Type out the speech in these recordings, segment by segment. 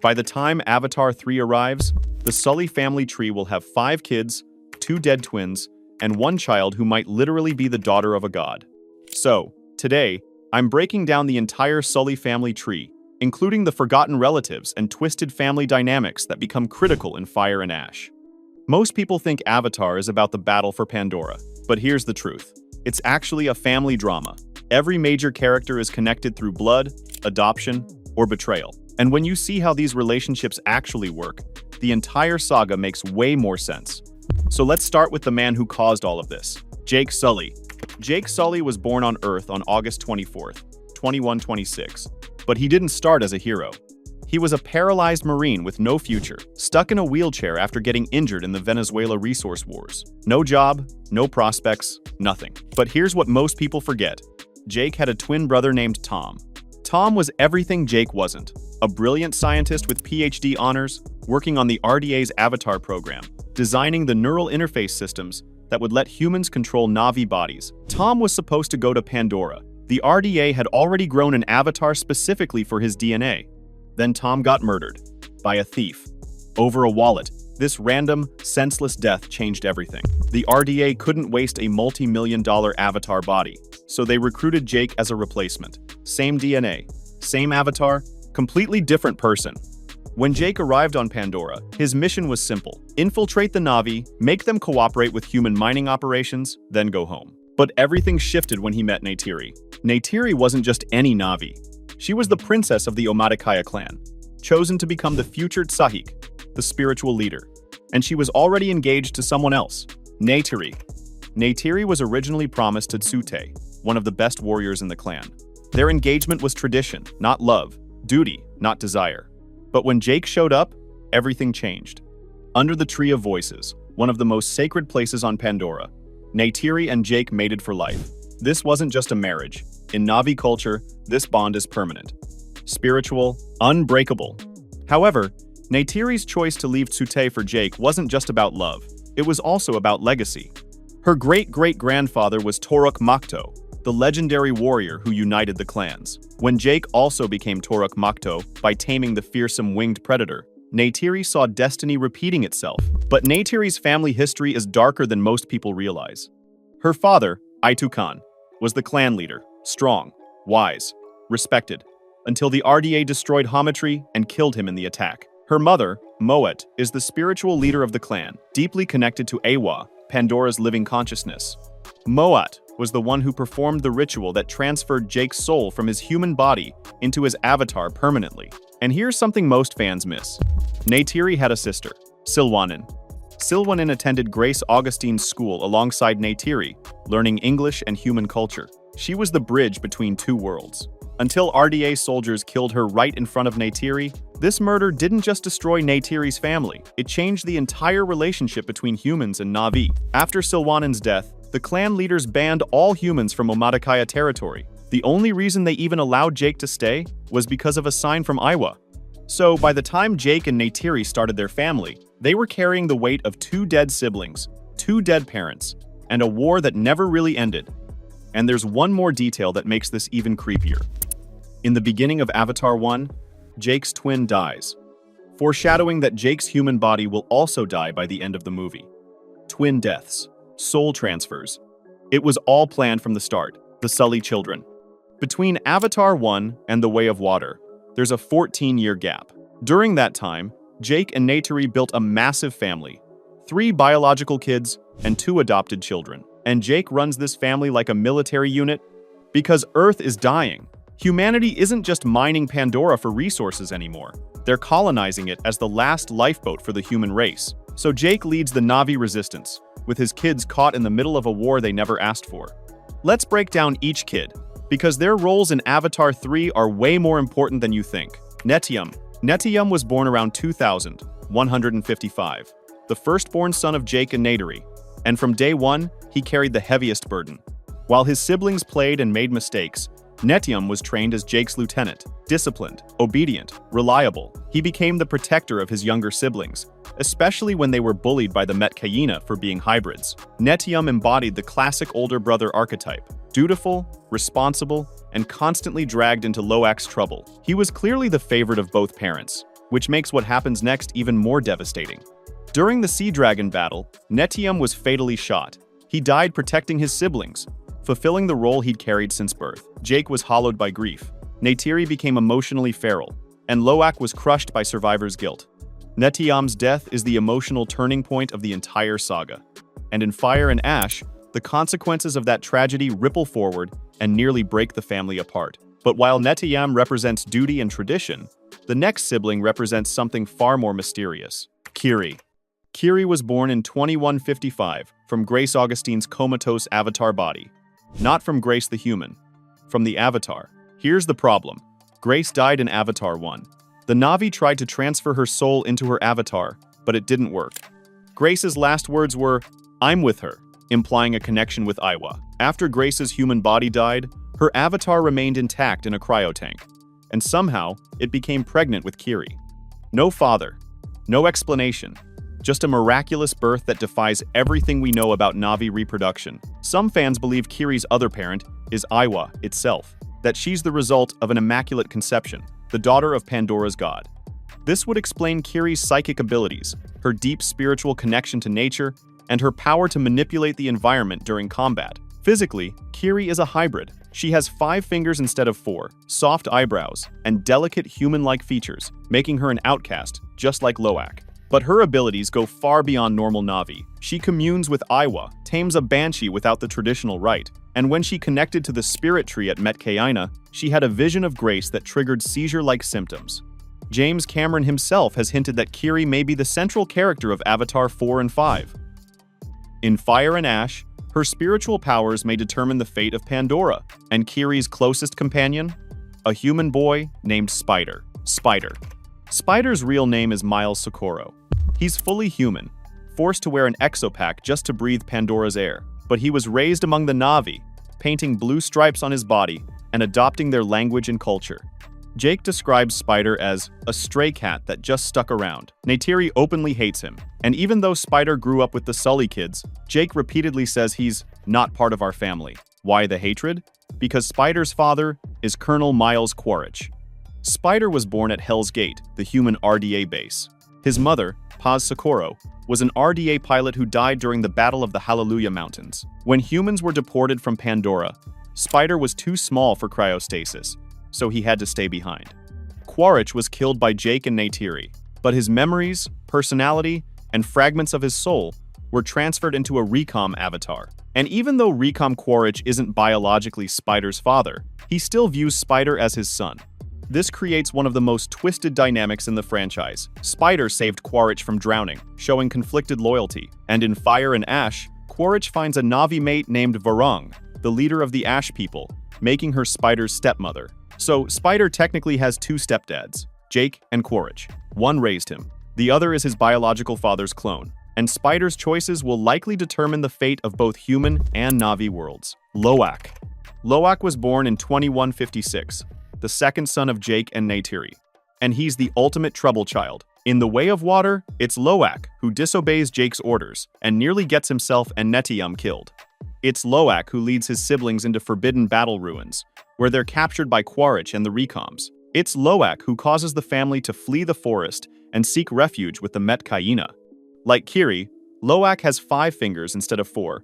By the time Avatar 3 arrives, the Sully family tree will have 5 kids, 2 dead twins, and 1 child who might literally be the daughter of a god. So, today, I'm breaking down the entire Sully family tree, including the forgotten relatives and twisted family dynamics that become critical in Fire and Ash. Most people think Avatar is about the battle for Pandora, but here's the truth. It's actually a family drama. Every major character is connected through blood, adoption, or betrayal. And when you see how these relationships actually work, the entire saga makes way more sense. So let's start with the man who caused all of this, Jake Sully. Jake Sully was born on Earth on August 24th, 2126, but he didn't start as a hero. He was a paralyzed Marine with no future, stuck in a wheelchair after getting injured in the Venezuela resource wars. No job, no prospects, nothing. But here's what most people forget. Jake had a twin brother named Tom. Tom was everything Jake wasn't. A brilliant scientist with PhD honors, working on the RDA's Avatar program, designing the neural interface systems that would let humans control Na'vi bodies. Tom was supposed to go to Pandora. The RDA had already grown an avatar specifically for his DNA. Then Tom got murdered by a thief over a wallet. This random, senseless death changed everything. The RDA couldn't waste a multi-million-dollar avatar body, so they recruited Jake as a replacement. Same DNA, same avatar, completely different person. When Jake arrived on Pandora, his mission was simple: infiltrate the Na'vi, make them cooperate with human mining operations, then go home. But everything shifted when he met Neytiri. Neytiri wasn't just any Na'vi. She was the princess of the Omaticaya clan, chosen to become the future Tsahik, the spiritual leader. And she was already engaged to someone else, Neytiri. Neytiri was originally promised to Tsute, one of the best warriors in the clan. Their engagement was tradition, not love, duty, not desire. But when Jake showed up, everything changed. Under the Tree of Voices, one of the most sacred places on Pandora, Neytiri and Jake mated for life. This wasn't just a marriage. In Na'vi culture, this bond is permanent, spiritual, unbreakable. However, Neytiri's choice to leave Tsute for Jake wasn't just about love, it was also about legacy. Her great-great-grandfather was Toruk Makto, the legendary warrior who united the clans. When Jake also became Toruk Makto by taming the fearsome winged predator, Neytiri saw destiny repeating itself. But Neytiri's family history is darker than most people realize. Her father, Aitu Khan, was the clan leader, strong, wise, respected, until the RDA destroyed Hamatri and killed him in the attack. Her mother, Moet, is the spiritual leader of the clan, deeply connected to Awa, Pandora's living consciousness. Moet was the one who performed the ritual that transferred Jake's soul from his human body into his avatar permanently. And here's something most fans miss. Neytiri had a sister, Sylwanin. Sylwanin attended Grace Augustine's school alongside Neytiri, learning English and human culture. She was the bridge between two worlds. Until RDA soldiers killed her right in front of Neytiri, this murder didn't just destroy Neytiri's family, it changed the entire relationship between humans and Na'vi. After Sylwanin's death, the clan leaders banned all humans from Omaticaya territory. The only reason they even allowed Jake to stay was because of a sign from Iwa. So by the time Jake and Neytiri started their family, they were carrying the weight of 2 dead siblings, 2 dead parents, and a war that never really ended. And there's one more detail that makes this even creepier. In the beginning of Avatar 1, Jake's twin dies, foreshadowing that Jake's human body will also die by the end of the movie. Twin deaths, soul transfers. It was all planned from the start, the Sully children. Between Avatar 1 and The Way of Water, there's a 14-year gap. During that time, Jake and Neytiri built a massive family, 3 biological kids and 2 adopted children. And Jake runs this family like a military unit because Earth is dying. Humanity isn't just mining Pandora for resources anymore. They're colonizing it as the last lifeboat for the human race. So Jake leads the Na'vi resistance, with his kids caught in the middle of a war they never asked for. Let's break down each kid, because their roles in Avatar 3 are way more important than you think. Neteyam was born around 2155, the firstborn son of Jake and Neytiri, and from day one, he carried the heaviest burden. While his siblings played and made mistakes, Neteyam was trained as Jake's lieutenant, disciplined, obedient, reliable. He became the protector of his younger siblings, especially when they were bullied by the Metkayina for being hybrids. Neteyam embodied the classic older brother archetype, dutiful, responsible, and constantly dragged into Loak's trouble. He was clearly the favorite of both parents, which makes what happens next even more devastating. During the Sea Dragon battle, Neytiri was fatally shot. He died protecting his siblings, fulfilling the role he'd carried since birth. Jake was hollowed by grief. Neytiri became emotionally feral, and Loak was crushed by survivor's guilt. Neytiri's death is the emotional turning point of the entire saga. And in Fire and Ash, the consequences of that tragedy ripple forward and nearly break the family apart. But while Neytiri represents duty and tradition, the next sibling represents something far more mysterious: Kiri. Kiri was born in 2155 from Grace Augustine's comatose avatar body. Not from Grace the human, from the avatar. Here's the problem. Grace died in Avatar 1. The Na'vi tried to transfer her soul into her avatar, but it didn't work. Grace's last words were, "I'm with her," implying a connection with Aiwa. After Grace's human body died, her avatar remained intact in a cryotank, and somehow it became pregnant with Kiri. No father, no explanation, just a miraculous birth that defies everything we know about Na'vi reproduction. Some fans believe Kiri's other parent is Aiwa itself, that she's the result of an immaculate conception, the daughter of Pandora's god. This would explain Kiri's psychic abilities, her deep spiritual connection to nature, and her power to manipulate the environment during combat. Physically, Kiri is a hybrid. She has 5 fingers instead of 4, soft eyebrows, and delicate human-like features, making her an outcast, just like Loak. But her abilities go far beyond normal Na'vi. She communes with Aiwa, tames a banshee without the traditional rite, and when she connected to the spirit tree at Metkaina, she had a vision of Grace that triggered seizure-like symptoms. James Cameron himself has hinted that Kiri may be the central character of Avatar 4 and 5. In Fire and Ash, her spiritual powers may determine the fate of Pandora, and Kiri's closest companion? A human boy named Spider. Spider's real name is Miles Socorro. He's fully human, forced to wear an exopack just to breathe Pandora's air. But he was raised among the Na'vi, painting blue stripes on his body and adopting their language and culture. Jake describes Spider as a stray cat that just stuck around. Neytiri openly hates him, and even though Spider grew up with the Sully kids, Jake repeatedly says he's not part of our family. Why the hatred? Because Spider's father is Colonel Miles Quaritch. Spider was born at Hell's Gate, the human RDA base. His mother, Paz Socorro, was an RDA pilot who died during the Battle of the Hallelujah Mountains. When humans were deported from Pandora, Spider was too small for cryostasis, so he had to stay behind. Quaritch was killed by Jake and Neytiri, but his memories, personality, and fragments of his soul were transferred into a Recom avatar. And even though Recom Quaritch isn't biologically Spider's father, he still views Spider as his son. This creates one of the most twisted dynamics in the franchise. Spider saved Quaritch from drowning, showing conflicted loyalty. And in Fire and Ash, Quaritch finds a Na'vi mate named Varung, the leader of the Ash people, making her Spider's stepmother. So Spider technically has 2 stepdads, Jake and Quaritch. One raised him. The other is his biological father's clone. And Spider's choices will likely determine the fate of both human and Na'vi worlds. Loak. Loak was born in 2156. The second son of Jake and Neytiri, and he's the ultimate trouble child. In The Way of Water, it's Loak who disobeys Jake's orders and nearly gets himself and Neytiri killed. It's Loak who leads his siblings into forbidden battle ruins, where they're captured by Quaritch and the Recoms. It's Loak who causes the family to flee the forest and seek refuge with the Metkaina. Like Kiri, Loak has 5 fingers instead of 4,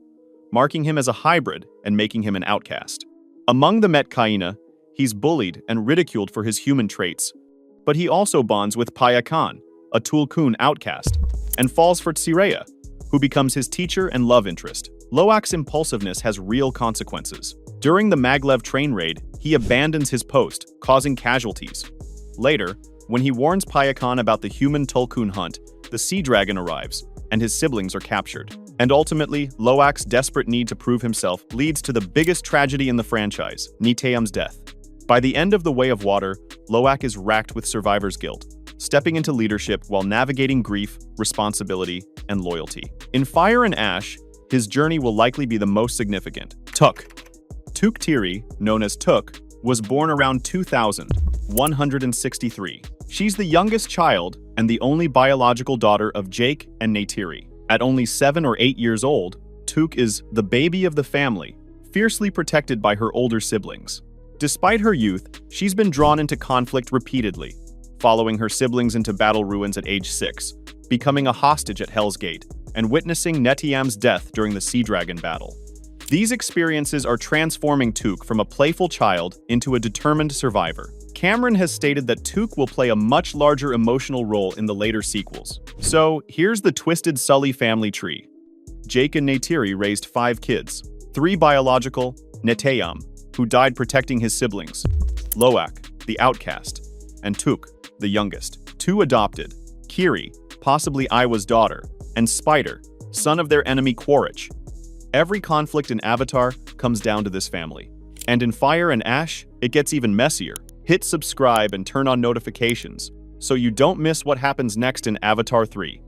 marking him as a hybrid and making him an outcast. Among the Metkaina, he's bullied and ridiculed for his human traits, but he also bonds with Payakan, a Tulkun outcast, and falls for Tsireya, who becomes his teacher and love interest. Loak's impulsiveness has real consequences. During the Maglev train raid, he abandons his post, causing casualties. Later, when he warns Payakan about the human Tulkun hunt, the Sea Dragon arrives, and his siblings are captured. And ultimately, Loak's desperate need to prove himself leads to the biggest tragedy in the franchise, Neytiri's death. By the end of The Way of Water, Loak is racked with survivor's guilt, stepping into leadership while navigating grief, responsibility, and loyalty. In Fire and Ash, his journey will likely be the most significant. Neytiri, known as Tuk, was born around 2163. She's the youngest child and the only biological daughter of Jake and Neytiri. At only 7 or 8 years old, Tuk is the baby of the family, fiercely protected by her older siblings. Despite her youth, she's been drawn into conflict repeatedly, following her siblings into battle ruins at age 6, becoming a hostage at Hell's Gate, and witnessing Netiam's death during the Sea Dragon battle. These experiences are transforming Toruk from a playful child into a determined survivor. Cameron has stated that Toruk will play a much larger emotional role in the later sequels. So, here's the twisted Sully family tree. Jake and Neytiri raised 5 kids, 3 biological, Neytiri, who died protecting his siblings, Loak, the outcast, and Toruk, the youngest. 2 adopted, Kiri, possibly Iwa's daughter, and Spider, son of their enemy Quaritch. Every conflict in Avatar comes down to this family. And in Fire and Ash, it gets even messier. Hit subscribe and turn on notifications so you don't miss what happens next in Avatar 3.